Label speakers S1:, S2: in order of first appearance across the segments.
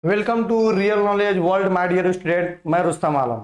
S1: Welcome to real knowledge world my dear student. मैं रुस्तम आलम।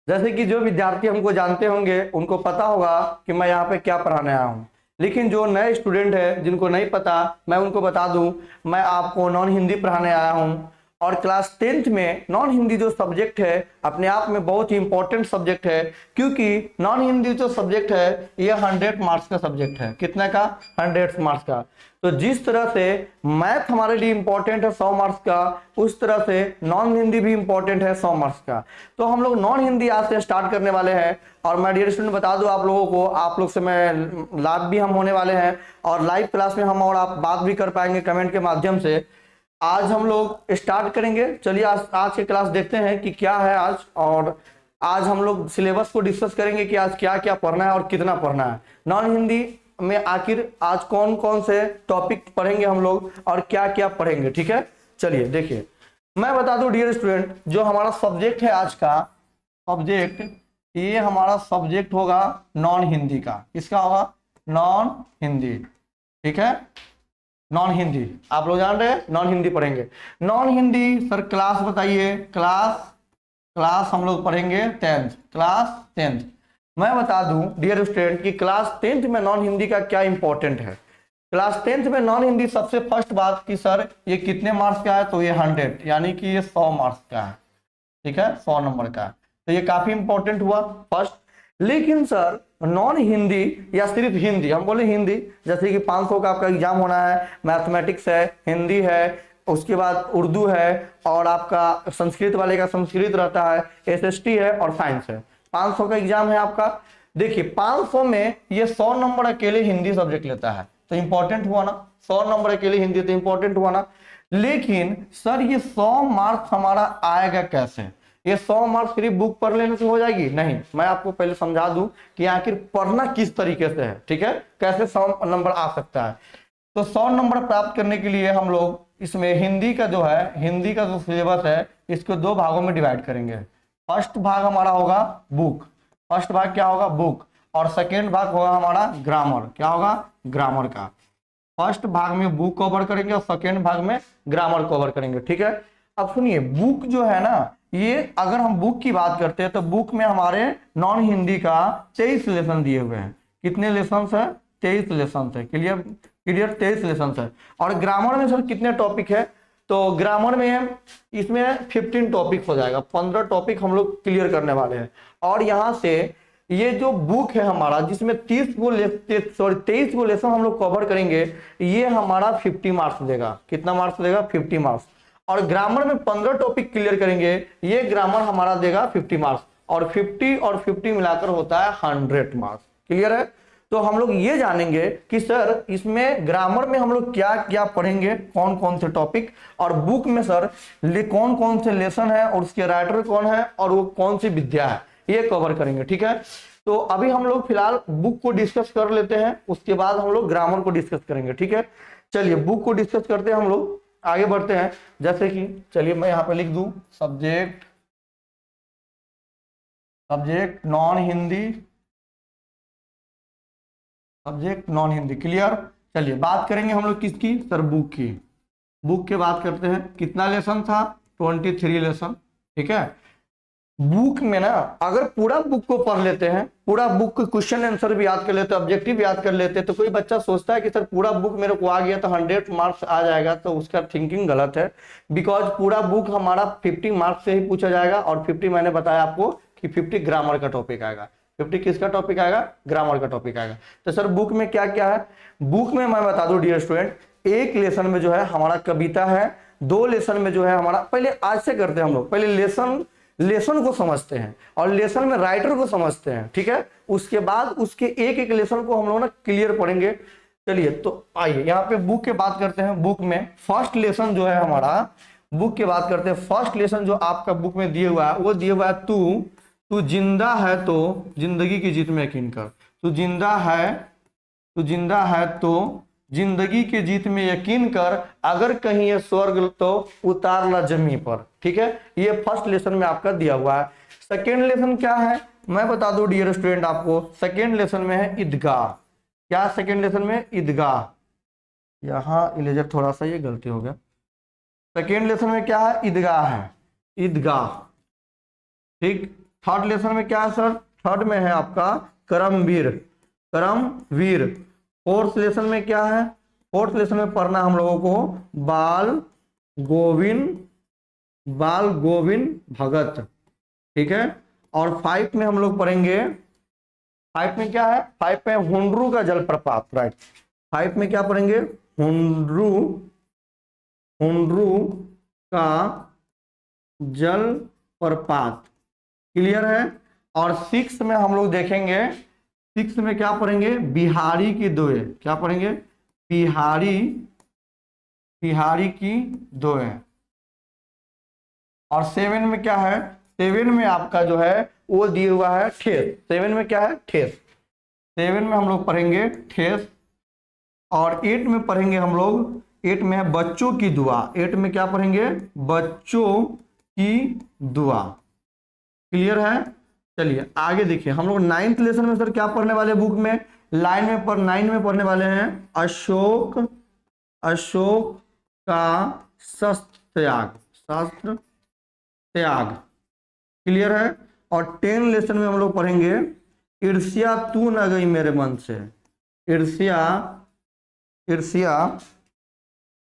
S1: जैसे कि जो विद्यार्थी हमको जानते होंगे उनको पता होगा कि मैं यहाँ पे क्या पढ़ाने आया हूँ, लेकिन जो नए स्टूडेंट है जिनको नहीं पता, मैं उनको बता दूं, मैं आपको नॉन हिंदी पढ़ाने आया हूँ। और क्लास 10th में नॉन हिंदी जो सब्जेक्ट है अपने आप में बहुत ही इंपॉर्टेंट सब्जेक्ट है, क्योंकि नॉन हिंदी जो सब्जेक्ट है ये 100 मार्क्स का सब्जेक्ट है। कितने का? 100 मार्क्स का। तो जिस तरह से मैथ हमारे लिए इंपॉर्टेंट है 100 मार्क्स का, उस तरह से नॉन हिंदी भी इंपॉर्टेंट है 100 मार्क्स का। तो हम लोग नॉन हिंदी आज से स्टार्ट करने वाले हैं। और मैं डियर स्टूडेंट बता दूं आप लोगों को, आप लोग से मैं लाइव भी हम होने वाले हैं और लाइव क्लास में हम और आप बात भी कर पाएंगे कमेंट के माध्यम से। आज हम लोग स्टार्ट करेंगे। चलिए आज की क्लास देखते हैं कि क्या है आज। और आज हम लोग सिलेबस को डिस्कस करेंगे कि आज क्या क्या पढ़ना है और कितना पढ़ना है। नॉन हिंदी में आखिर आज कौन कौन से टॉपिक पढ़ेंगे हम लोग और क्या क्या पढ़ेंगे, ठीक है। चलिए देखिए, मैं बता दूं डियर स्टूडेंट, जो हमारा सब्जेक्ट है आज का सब्जेक्ट, ये हमारा सब्जेक्ट होगा नॉन हिंदी का। किसका होगा? नॉन हिंदी, ठीक है। नॉन हिंदी आप लोग जान रहे हैं, नॉन हिंदी पढ़ेंगे। नॉन हिंदी सर क्लास बताइए। क्लास हम लोग पढ़ेंगे 10th, क्लास 10th। मैं बता दूं डियर स्टूडेंट कि क्लास 10th में नॉन हिंदी का क्या इंपॉर्टेंट है। क्लास 10th में नॉन हिंदी सबसे फर्स्ट बात कि सर ये कितने मार्क्स का है, तो ये 100 यानी कि ये 100 मार्क्स का है, ठीक है, 100 नंबर का। तो ये काफी इंपॉर्टेंट हुआ फर्स्ट। लेकिन सर नॉन हिंदी या सिर्फ हिंदी, हम बोले हिंदी, जैसे कि 500 का आपका एग्जाम होना है, मैथमेटिक्स है, हिंदी है, उसके बाद उर्दू है, और आपका संस्कृत वाले का संस्कृत रहता है, एसएसटी है और साइंस है। 500 का एग्जाम है आपका। देखिए 500 में ये 100 नंबर अकेले हिंदी सब्जेक्ट लेता है, तो इंपॉर्टेंट हुआ ना। 100 नंबर अकेले हिंदी तो इंपॉर्टेंट हुआ ना। लेकिन सर ये 100 मार्क्स हमारा आएगा कैसे? ये 100 मार्क्स सिर्फ बुक पढ़ लेने से हो जाएगी? नहीं, मैं आपको पहले समझा दूं कि आखिर पढ़ना किस तरीके से है, ठीक है, कैसे 100 नंबर आ सकता है। तो 100 नंबर प्राप्त करने के लिए हम लोग इसमें हिंदी का जो है, हिंदी का जो सिलेबस है, इसको 2 भागों में डिवाइड करेंगे। फर्स्ट भाग हमारा होगा बुक। फर्स्ट भाग क्या होगा? बुक। और सेकेंड भाग होगा हमारा ग्रामर। क्या होगा? ग्रामर का। फर्स्ट भाग में बुक कवर करेंगे और सेकेंड भाग में ग्रामर कवर करेंगे, ठीक है। अब सुनिए, बुक जो है ना, ये अगर हम बुक की बात करते हैं तो बुक में हमारे नॉन हिंदी का 23 लेसन दिए हुए हैं। कितने लेसन है? 23 लेसन है। क्लियर क्लियर, 23 लेसन है। और ग्रामर में सर कितने टॉपिक है? तो ग्रामर में इसमें 15 टॉपिक हो जाएगा, 15 टॉपिक हम लोग क्लियर करने वाले हैं। और यहाँ से ये जो बुक है हमारा, जिसमें 23 गो लेसन हम लोग कवर करेंगे, ये हमारा 50 मार्क्स देगा। कितना मार्क्स देगा? 50 मार्क्स। और ग्रामर में 15 टॉपिक क्लियर करेंगे, ये ग्रामर हमारा देगा 50 मार्क्स। और 50 और 50 मिलाकर होता है 100 मार्क्स। क्लियर है? तो हम लोग ये जानेंगे कि सर इसमें ग्रामर में हम लोग क्या क्या पढ़ेंगे, कौन कौन से टॉपिक, और बुक में सर कौन कौन से लेसन है और उसके राइटर कौन है और वो कौन सी विद्या है, ये कवर करेंगे, ठीक है। तो अभी हम लोग फिलहाल बुक को डिस्कस कर लेते हैं, उसके बाद हम लोग ग्रामर को डिस्कस करेंगे, ठीक है। चलिए बुक को डिस्कस करते हैं, हम लोग आगे बढ़ते हैं। जैसे कि चलिए मैं यहाँ पे लिख दूं subject non Hindi, subject non Hindi. Clear. चलिए बात करेंगे हम लोग किसकी? सर बुक की। बुक के बात करते हैं। कितना लेसन था? 23 लेसन, ठीक है। बुक में ना अगर पूरा बुक को पढ़ लेते हैं, पूरा बुक के क्वेश्चन आंसर भी याद कर लेते हैं, ऑब्जेक्टिव याद कर लेते हैं, तो कोई बच्चा सोचता है कि सर पूरा बुक मेरे को आ गया तो 100 मार्क्स आ जाएगा, तो उसका थिंकिंग गलत है। बिकॉज पूरा बुक हमारा 50 मार्क्स से ही पूछा जाएगा। और 50 मैंने बताया आपको कि 50 ग्रामर का टॉपिक आएगा। 50 किसका टॉपिक आएगा? ग्रामर का टॉपिक आएगा। तो सर बुक में क्या क्या है? बुक में मैं बता दूं डियर स्टूडेंट, एक लेसन में जो है हमारा कविता है, 2 लेसन में जो है हमारा, पहले आज से करते हैं हम लोग, पहले लेसन को समझते हैं और लेसन में राइटर को समझते हैं, ठीक है। उसके बाद उसके एक एक लेसन को हम लोग ना क्लियर पढ़ेंगे। चलिए तो आइए यहाँ पे बुक के बात करते हैं। बुक में फर्स्ट लेसन जो है हमारा, बुक की बात करते हैं। फर्स्ट लेसन जो आपका बुक में दिया हुआ है वो दिया हुआ है, तू जिंदा है तो जिंदगी की जीत में यकीन कर। तू जिंदा है तो जिंदगी के जीत में यकीन कर, अगर कहीं ये स्वर्ग तो उतार ला जमी पर, ठीक है। ये फर्स्ट लेसन में आपका दिया हुआ है। सेकेंड लेसन क्या है मैं बता दूं डियर स्टूडेंट आपको, सेकेंड लेसन में है ईदगाह। क्या सेकेंड लेसन में? ईदगाह। यहाँ इलेजर थोड़ा सा ये गलती हो गया, सेकेंड लेसन में क्या है? ईदगाह है, ईदगाह। ठीक, थर्ड लेसन में क्या है सर? थर्ड में है आपका करमवीर, करमवीर। फोर्थ लेसन में क्या है? फोर्थ लेसन में पढ़ना हम लोगों को बाल गोविंद, बाल गोविंद भगत। ठीक है, और 5 में हम लोग पढ़ेंगे, 5 में क्या है? 5 में हुंड्रू का जलप्रपात, राइट। 5 में क्या पढ़ेंगे? हुंड्रू, हुंड्रू का जलप्रपात। क्लियर है। और 6 में हम लोग देखेंगे, 6 में क्या पढ़ेंगे? बिहारी की दोए। क्या पढ़ेंगे? बिहारी, बिहारी की दोए। और 7 में क्या है? 7 में आपका जो है वो दिया हुआ है ठेस। 7 में क्या है? ठेस। 7 में हम लोग पढ़ेंगे ठेस। और 8 में पढ़ेंगे हम लोग, 8 में है बच्चों की दुआ। 8 में क्या पढ़ेंगे? बच्चों की दुआ। क्लियर है। चलिए आगे देखिए, हम लोग 9th लेसन में सर क्या पढ़ने वाले बुक में? 9 में पढ़ने वाले हैं अशोक, अशोक का शस्त्र त्याग, शस्त्र त्याग। क्लियर है। और 10 लेसन में हम लोग पढ़ेंगे ईर्ष्या तू न गई मेरे मन से। ईर्ष्या, ईर्ष्या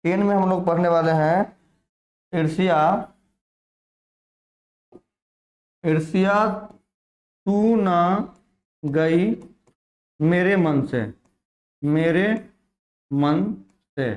S1: 10 में हम लोग पढ़ने वाले हैं ईर्ष्या, ईर्ष्या तू न गई मेरे मन से, मेरे मन से।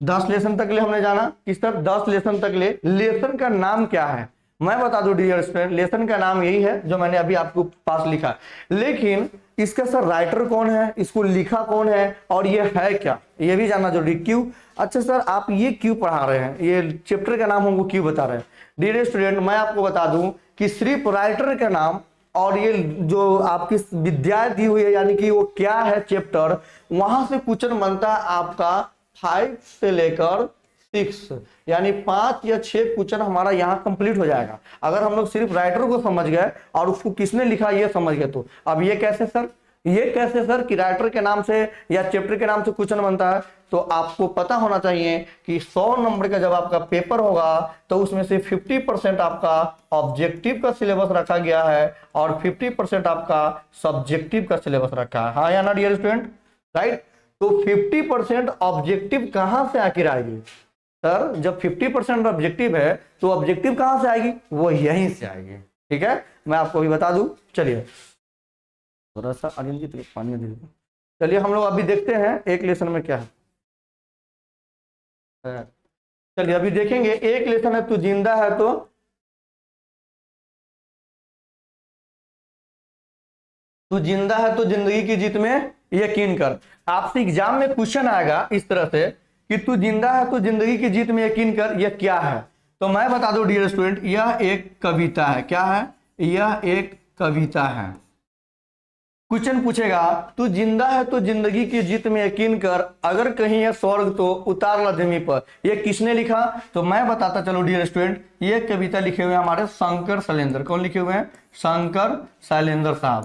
S1: 10 लेसन तक ले हमने जाना। किस तरह? 10 लेसन तक ले। लेसन का नाम क्या है? मैं बता दूं डियर स्टूडेंट, लेसन का नाम यही है जो मैंने अभी आपको पास लिखा। लेकिन इसका सर राइटर कौन है, इसको लिखा कौन है, और ये है क्या, ये भी जानना जरूरी। क्यों? अच्छा सर आप ये क्यों पढ़ा रहे हैं, ये चैप्टर का नाम हमको क्यों बता रहे हैं? डियर स्टूडेंट मैं आपको बता दूं कि सिर्फ राइटर का नाम और ये जो आपकी विद्या दी हुई है, यानी कि वो क्या है चैप्टर, वहां से क्वेश्चन बनता है आपका 5 से लेकर 6, यानी 5 या 6 क्वेश्चन हमारा यहाँ कंप्लीट हो जाएगा अगर हम लोग सिर्फ राइटर को समझ गए और उसको किसने लिखा ये समझ गए तो। अब ये कैसे सर, ये कैसे सर कि राइटर के नाम से या चैप्टर के नाम से क्वेश्चन बनता है? तो आपको पता होना चाहिए कि 100 नंबर का जब आपका पेपर होगा तो उसमें से 50% आपका ऑब्जेक्टिव का सिलेबस रखा गया है और 50% आपका सब्जेक्टिव का सिलेबस रखा है। हाँ या ना डियर स्टूडेंट, राइट। तो 50% ऑब्जेक्टिव कहां से आखिर आएगी सर? जब 50% ऑब्जेक्टिव है तो ऑब्जेक्टिव कहां से आएगी? वो यहीं से आएगी। ठीक है, मैं आपको भी बता दूं। चलिए थोड़ा सा आर्यन जी पानी दे दीजिए। चलिए हम लोग अभी देखते हैं एक लेसन में क्या है। चलिए अभी देखेंगे, एक लेसन है तू जिंदा है तो, तू जिंदा है तो जिंदगी की जीत में यकीन कर। आपसे एग्जाम में क्वेश्चन आएगा इस तरह से कि तू जिंदा है तो जिंदगी की जीत में यकीन कर, यह क्या है? तो मैं बता दूं डियर स्टूडेंट, यह एक कविता है। क्या है? यह एक कविता है। क्वेश्चन पूछेगा तू जिंदा है तो जिंदगी की जीत में यकीन कर, अगर कहीं है स्वर्ग तो उतार ला जमी पर। यह किसने लिखा? तो मैं बताता चलो डियर स्टूडेंट, ये कविता लिखे हुए हैं हमारे शंकर शैलेंद्र। कौन लिखे हुए हैं? शंकर शैलेंद्र साहब।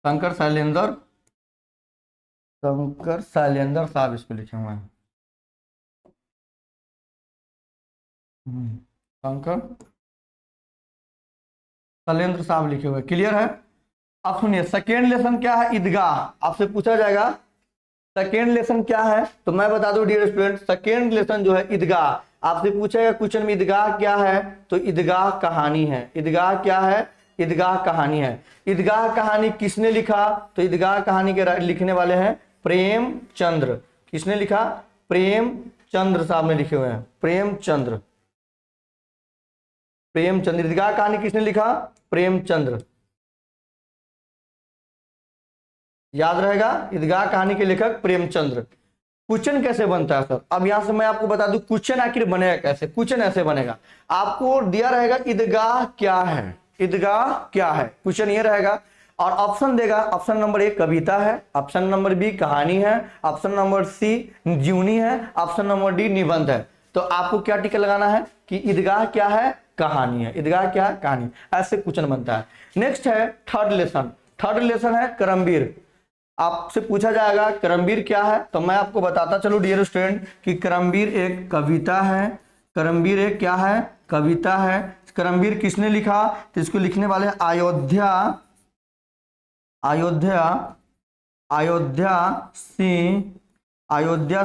S1: शंकर शैलेंद्र, शंकर शैलेंद्र साहब इसको लिखे हुए हैं। शंकर शैलेंद्र साहब लिखे हुए। क्लियर है। अब सुनिए सेकेंड लेसन क्या है? ईदगाह। आपसे पूछा जाएगा सेकेंड लेसन क्या है, तो मैं बता दूं डियर स्टूडेंट, सेकेंड लेसन जो है ईदगाह। आपसे पूछेगा क्वेश्चन में ईदगाह क्या है, तो ईदगाह कहानी है। ईदगाह क्या है? ईदगाह कहानी है। ईदगाह कहानी किसने लिखा? तो ईदगाह कहानी के लिखने वाले हैं प्रेमचंद्र। किसने लिखा? प्रेमचंद्र साहब ने लिखे हुए हैं। प्रेमचंद्र, प्रेमचंद्र। ईदगाह कहानी किसने लिखा? प्रेमचंद्र। याद रहेगा, ईदगाह कहानी के लेखक प्रेमचंद्र। क्वेश्चन कैसे बनता है सर? अब यहां से मैं आपको बता दूं क्वेश्चन आखिर बनेगा कैसे। क्वेश्चन ऐसे बनेगा, आपको दिया रहेगा ईदगाह क्या है, ईदगाह क्या है, क्वेश्चन ये रहेगा। और ऑप्शन देगा, ऑप्शन नंबर 1 कविता है, ऑप्शन नंबर बी कहानी है, ऑप्शन नंबर सी जीवनी है, ऑप्शन नंबर डी निबंध है। तो आपको क्या टिक लगाना है कि ईदगाह क्या है? कहानी है। ईदगाह क्या है? कहानी। ऐसे क्वेश्चन बनता है। नेक्स्ट है थर्ड लेसन। थर्ड लेसन है करमवीर। आपसे पूछा जाएगा करमवीर क्या है, तो मैं आपको बताता चलूं डियर स्टूडेंट कि करमवीर एक कविता है। करमवीर एक क्या है, कविता है। करमवीर किसने लिखा, तो इसको लिखने वाले अयोध्या अयोध्या अयोध्या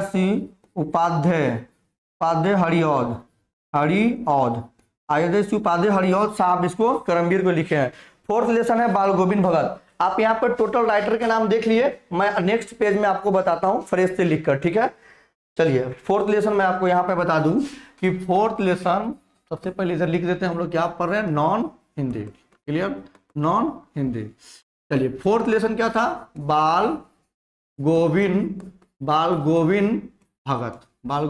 S1: सिंह उपाध्याय हरिऔध अयोध्या सिंह उपाध्याय हरिऔध साहब इसको करमवीर को लिखे हैं। फोर्थ लेसन है बाल गोविंद भगत। आप यहाँ पर टोटल राइटर के नाम देख लिए, मैं नेक्स्ट पेज में आपको बताता हूँ फ्रेश से लिखकर, ठीक है। चलिए फोर्थ लेसन मैं आपको यहाँ पे बता दूं कि फोर्थ लेसन सबसे पहले इधर लिख देते हैं हम लोग क्या पढ़ रहे हैं, non Hindi, clear, non Hindi. चलिए फोर्थ लेसन क्या था, बाल गोविंद भगत। बाल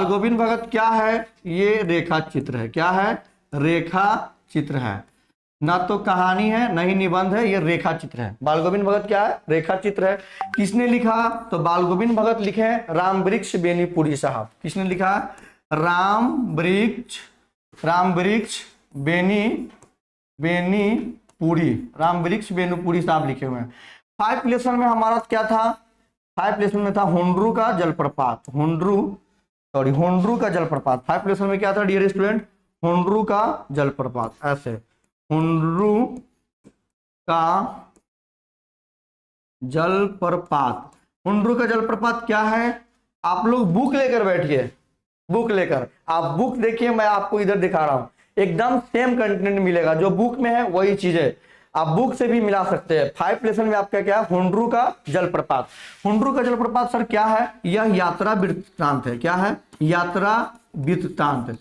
S1: गोविंद भगत क्या है, ये रेखा चित्र है। क्या है, रेखा चित्र है, ना तो कहानी है ना ही निबंध है, ये रेखा चित्र है। बाल गोविंद भगत क्या है, रेखा चित्र है। किसने लिखा, तो बाल गोविंद भगत लिखे हैं राम वृक्ष बेनीपुरी साहब। किसने लिखा, राम वृक्ष बेनीपुरी साहब लिखे हुए हैं। फाइव लेसन में हमारा क्या था, फाइव लेसन में था हुंड्रू का जलप्रपात। हुंड्रू का जलप्रपात फाइव लेसन में क्या था डियर स्टूडेंट, हुंड्रू का जलप्रपात। ऐसे हुंड्रू का जलप्रपात क्या है, आप लोग बुक लेकर बैठिए, आप बुक देखिए, मैं आपको इधर दिखा रहा हूं, एकदम सेम कंटेंट मिलेगा, जो बुक में है वही चीज है, आप बुक से भी मिला सकते हैं। फाइव लेसन में आपका क्या है, हुंड्रू का जलप्रपात सर क्या है, यह यात्रा वृत्तांत है। क्या है, यात्रा वृत्तांत।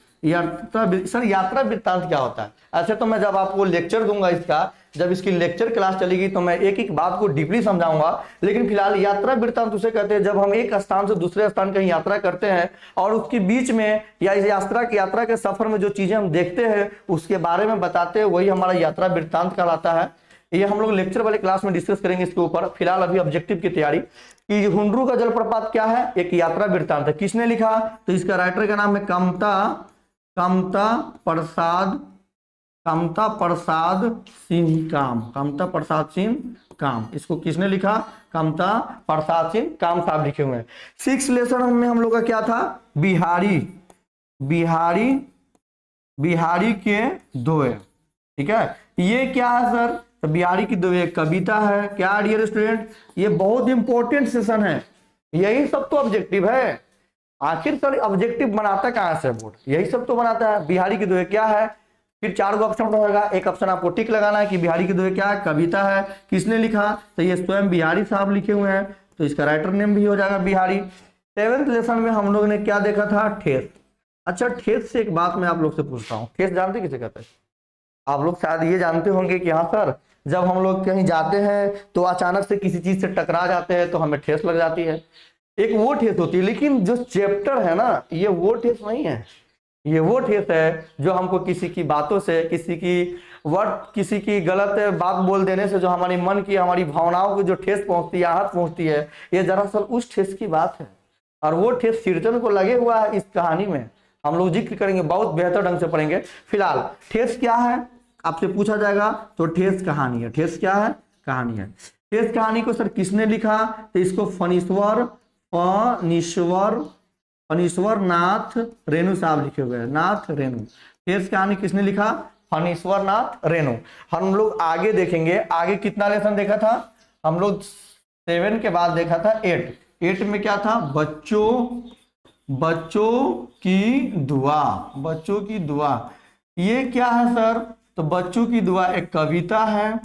S1: सर यात्रा वृत्तांत क्या होता है, ऐसे तो मैं जब आपको लेक्चर दूंगा इसका, जब इसकी लेक्चर क्लास चलेगी तो मैं एक एक बात को डीपली समझाऊंगा, लेकिन फिलहाल यात्रा वृत्तांत उसे कहते हैं जब हम एक स्थान से दूसरे स्थान कहीं यात्रा करते हैं और उसके बीच में या इस यात्रा के सफर में जो चीजें हम देखते हैं उसके बारे में बताते हैं, वही हमारा यात्रा वृत्तांत कहलाता है। ये हम लोग लेक्चर वाले क्लास में डिस्कस करेंगे इसके ऊपर। फिलहाल अभी ऑब्जेक्टिव की तैयारी कि हुंड्रू का जलप्रपात क्या है, एक यात्रा वृत्तांत है। किसने लिखा, तो इसका राइटर का नाम है कमता प्रसाद सिंह काम। इसको किसने लिखा, कमता प्रसाद सिंह काम साहब लिखे हुए हैं। सिक्स लेसन में हम लोग का क्या था, बिहारी के दोहे। ठीक है, ये क्या है सर, तो बिहारी की दोहे कविता है। क्या डियर स्टूडेंट, ये बहुत इंपॉर्टेंट सेशन है, यही सब तो ऑब्जेक्टिव है। आखिर सर ऑब्जेक्टिव बनाता कहां से बोर्ड, यही सब तो बनाता है। बिहारी की दोहे क्या है, फिर चार गो ऑप्शन रहेगा, एक ऑप्शन आपको टिक लगाना है कि बिहारी की दोहे क्या है, कविता है। किसने लिखा, तो ये स्वयं बिहारी साहब लिखे हुए हैं, तो इसका राइटर नेम भी हो जाएगा बिहारी। सेवेंथ लेसन में हम लोग ने क्या देखा था, ठेस। अच्छा ठेस से एक बात मैं आप लोग से पूछता हूँ, ठेस जानते किसे कहते हैं, आप लोग शायद ये जानते होंगे कि हाँ सर जब हम लोग कहीं जाते हैं तो अचानक से किसी चीज से टकरा जाते हैं तो हमें ठेस लग जाती है, एक वो ठेस होती है। लेकिन जो चैप्टर है ना, ये वो ठेस नहीं है, ये वो ठेस है जो हमको किसी की बातों से, किसी की गलत बात बोल देने से जो हमारी मन की, हमारी भावनाओं को जो ठेस पहुंचती है, आहत पहुंचती है, ये दरअसल उस ठेस की बात है। और वो ठेस सिरजन को लगे हुआ है इस कहानी में, हम लोग जिक्र करेंगे, बहुत बेहतर ढंग से पढ़ेंगे। फिलहाल ठेस क्या है आपसे पूछा जाएगा, तो ठेस कहानी है। ठेस क्या है, कहानी है। ठेस कहानी को सर किसने लिखा, तो इसको फणीश्वर नाथ रेणु साहब लिखे हुए हैं, नाथ रेणु। ठेस कहानी किसने लिखा, फणीश्वर नाथ रेणु। हम लोग आगे देखेंगे, आगे कितना लेसन देखा था हम लोग, 7 के बाद देखा था 8 में क्या था, बच्चों की दुआ। ये क्या है सर, तो बच्चों की दुआ एक कविता है।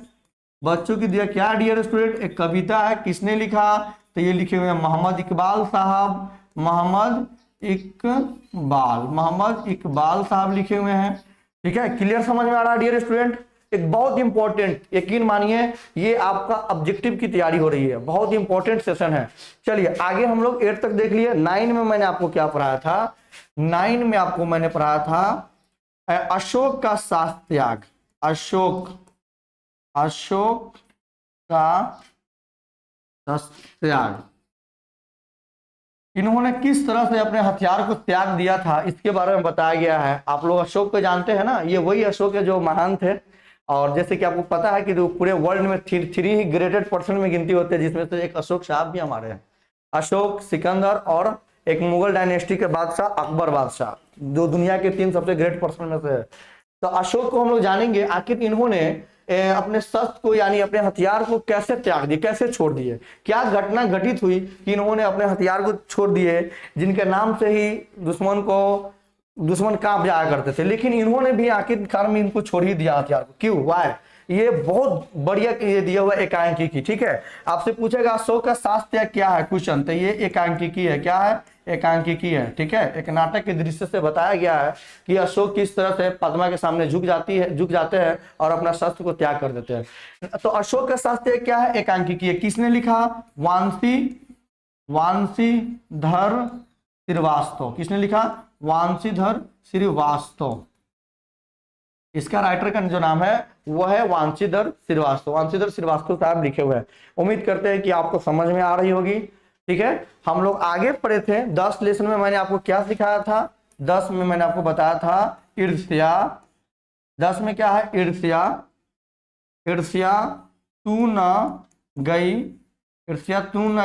S1: बच्चों की दुआ क्या डियर स्टूडेंट, एक कविता है। किसने लिखा, तो ये लिखे हुए हैं मोहम्मद इकबाल साहब लिखे हुए हैं। ठीक है, क्लियर समझ में आ रहा है डियर स्टूडेंट। एक बहुत इंपॉर्टेंट, यकीन मानिए ये आपका ऑब्जेक्टिव की तैयारी हो रही है, बहुत इंपॉर्टेंट सेशन है। चलिए आगे हम लोग 8 तक देख लिए। 9 में मैंने आपको क्या पढ़ाया था, 9 में आपको मैंने पढ़ाया था अशोक का शास्त्रत्याग। अशोक का शास्त्रत्याग, इन्होंने किस तरह से अपने हथियार को त्याग दिया था इसके बारे में बताया गया है। आप लोग अशोक को जानते हैं ना, ये वही अशोक है जो महान थे, और जैसे कि आपको पता है कि जो पूरे वर्ल्ड में थ्री ही ग्रेटेड पर्सन में गिनती होते हैं, जिसमें से एक अशोक साहब भी हमारे हैं। अशोक, सिकंदर और एक मुगल डायनेस्टी के बादशाह अकबर बादशाह, जो दुनिया के 3 सबसे ग्रेट पर्सन में से है। तो अशोक को हम लोग जानेंगे आखिर इन्होंने अपने शस्त्र को यानी अपने हथियार को कैसे त्याग दिए, कैसे छोड़ दिए, क्या घटना घटित हुई कि इन्होंने अपने हथियार को छोड़ दिए, जिनके नाम से ही दुश्मन कांप जाया करते थे, लेकिन इन्होंने भी आखिरकार में इनको छोड़ ही दिया हथियार को। क्यों, वाई? ये बहुत बढ़िया ये दिया हुआ एकांकिकी। ठीक है, आपसे पूछेगा अशोक का शास्त्र क्या है क्वेश्चन, तो ये एकांकिकी है। क्या है? एकांकिकी है। ठीक है, एक नाटक के दृश्य से बताया गया है कि अशोक किस तरह से पद्मा के सामने झुक जाते हैं और अपना शस्त्र को त्याग कर देते हैं। तो अशोक का शास्त्र क्या है? एकांकिकी है। किसने लिखा? वांशीधर श्रीवास्तव। किसने लिखा? वांशीधर श्रीवास्तव। इसका राइटर का जो नाम है वह है वांशीधर श्रीवास्तव। वांशीधर श्रीवास्तव साहब लिखे हुए हैं। उम्मीद करते हैं कि आपको समझ में आ रही होगी। ठीक है, हम लोग आगे पढ़े थे 10 लेसन में। मैंने आपको क्या सिखाया था? 10 में मैंने आपको बताया था ईर्ष्या। 10 में क्या है? ईर्ष्या। ईर्ष्या तू न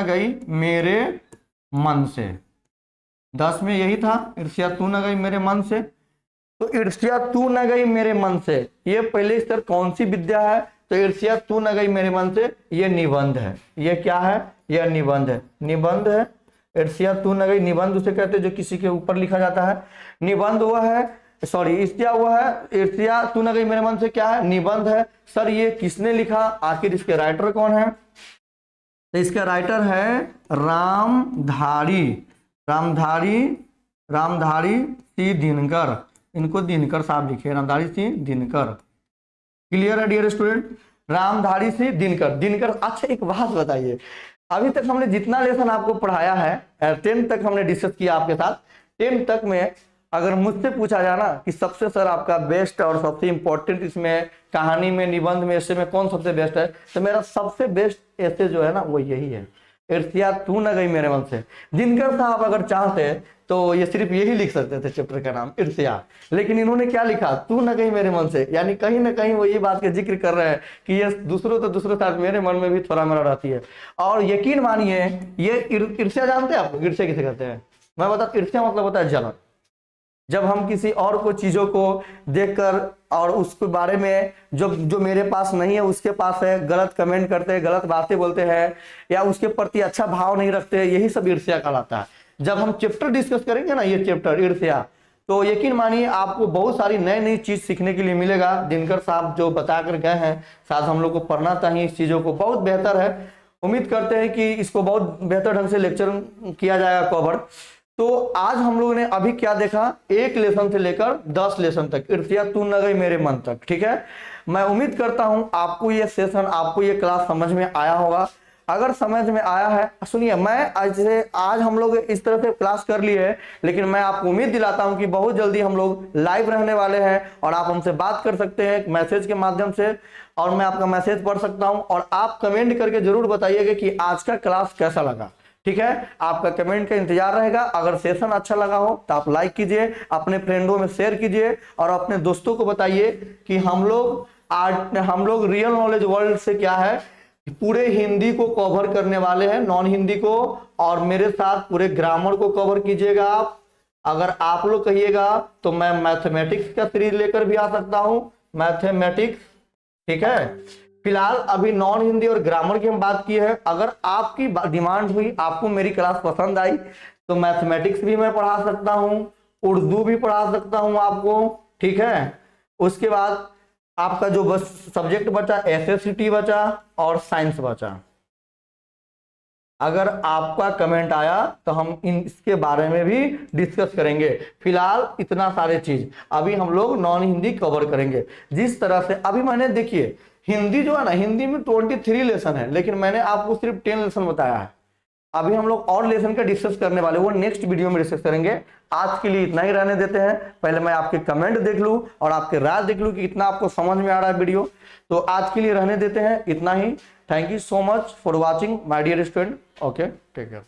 S1: गई मेरे मन से। 10 में यही था, ईर्ष्या तू न गई मेरे मन से। तो ईर्ष्या तू न गई मेरे मन से, ये पहले स्तर कौन सी विद्या है? तो ईर्ष्या तू न गई मेरे मन से, ये निबंध है। ये क्या है? यह निबंध है। निबंध है। ईर्ष्या तू न गई, निबंध उसे कहते हैं जो किसी के ऊपर लिखा जाता है। निबंध वह है, सॉरी ईर्ष्या वह है, ईर्ष्या तू न गई मेरे मन से क्या है? निबंध है। सर ये किसने लिखा? आखिर इसके राइटर कौन है? तो इसका राइटर है रामधारी सी दिनकर। इनको दिनकर साहब लिखे, रामधारी सी दिनकर। क्लियर है डियर स्टूडेंट? रामधारी सी दिनकर। अच्छा एक बात बताइए, अभी तक हमने जितना लेसन आपको पढ़ाया है 10 तक हमने डिस्कस किया आपके साथ। 10 तक में अगर मुझसे पूछा जाए ना कि सबसे सर आपका बेस्ट और सबसे इंपॉर्टेंट इसमें कहानी में, निबंध में, ऐसे में कौन सबसे बेस्ट है, तो मेरा सबसे बेस्ट ऐसे जो है ना वो यही है, ईर्ष्या तू न गई मेरे मन से। दिनकर साहब अगर चाहते तो ये सिर्फ यही लिख सकते थे चैप्टर का नाम ईर्ष्या, लेकिन इन्होंने क्या लिखा? तू न गई मेरे मन से। यानी कहीं ना कहीं वो ये बात का जिक्र कर रहे हैं कि ये दूसरों साथ मेरे मन में भी थोड़ा मेरा रहती है। और यकीन मानिए ये ईर्ष्या जानते हैं आप? ईर्ष्या किसे कहते हैं? मैं बता, ईर्ष्या मतलब होता है जलन। जब हम किसी और को चीजों को देखकर और उसके बारे में जो मेरे पास नहीं है उसके पास है, गलत कमेंट करते हैं, गलत बातें बोलते हैं या उसके प्रति अच्छा भाव नहीं रखते, यही सब ईर्ष्या कहलाता है। जब हम चैप्टर डिस्कस करेंगे ना, ये चैप्टर ईर्ष्या, तो यकीन मानिए आपको बहुत सारी नई चीज सीखने के लिए मिलेगा। दिनकर साहब जो बता कर गए हैं, शायद हम लोग को पढ़ना चाहिए इस चीजों को, बहुत बेहतर है। उम्मीद करते हैं कि इसको बहुत बेहतर ढंग से लेक्चर किया जाएगा कवर। तो आज हम लोगों ने अभी क्या देखा? 1 लेसन से लेकर 10 लेसन तक, ईर्ष्या तू न गई मेरे मन तक। ठीक है, मैं उम्मीद करता हूं आपको ये सेशन, आपको ये क्लास समझ में आया होगा। अगर समझ में आया है, सुनिए, मैं आज हम लोग इस तरह से क्लास कर लिए है, लेकिन मैं आपको उम्मीद दिलाता हूं कि बहुत जल्दी हम लोग लाइव रहने वाले हैं और आप हमसे बात कर सकते हैं मैसेज के माध्यम से, और मैं आपका मैसेज पढ़ सकता हूं और आप कमेंट करके जरूर बताइएगा कि आज का क्लास कैसा लगा। ठीक है, आपका कमेंट का इंतजार रहेगा। अगर सेशन अच्छा लगा हो तो आप लाइक कीजिए, अपने फ्रेंडों में शेयर कीजिए और अपने दोस्तों को बताइए कि हम लोग रियल नॉलेज वर्ल्ड से क्या है, पूरे हिंदी को कवर करने वाले हैं, नॉन हिंदी को, और मेरे साथ पूरे ग्रामर को कवर कीजिएगा आप। अगर आप लोग कहिएगा तो मैं मैथमेटिक्स का सीरीज लेकर भी आ सकता हूं, मैथमेटिक्स। ठीक है, फिलहाल अभी नॉन हिंदी और ग्रामर की हम बात की है। अगर आपकी डिमांड हुई, आपको मेरी क्लास पसंद आई, तो मैथमेटिक्स भी मैं पढ़ा सकता हूं, उर्दू भी पढ़ा सकता हूं आपको। ठीक है, उसके बाद आपका जो बस सब्जेक्ट बचा, एसएससीटी बचा और साइंस बचा। अगर आपका कमेंट आया तो हम इसके बारे में भी डिस्कस करेंगे। फिलहाल इतना सारे चीज अभी हम लोग नॉन हिंदी कवर करेंगे। जिस तरह से अभी मैंने, देखिए हिंदी जो है ना, हिंदी में 23 लेसन है, लेकिन मैंने आपको सिर्फ 10 लेसन बताया है। अभी हम लोग और लेसन का डिस्कस करने वाले, वो नेक्स्ट वीडियो में डिस्कस करेंगे। आज के लिए इतना ही रहने देते हैं। पहले मैं आपके कमेंट देख लूं और आपके राय देख लूं कि इतना आपको समझ में आ रहा है वीडियो। तो आज के लिए रहने देते हैं इतना ही। Thank you so much for watching my dear student. Okay, take care.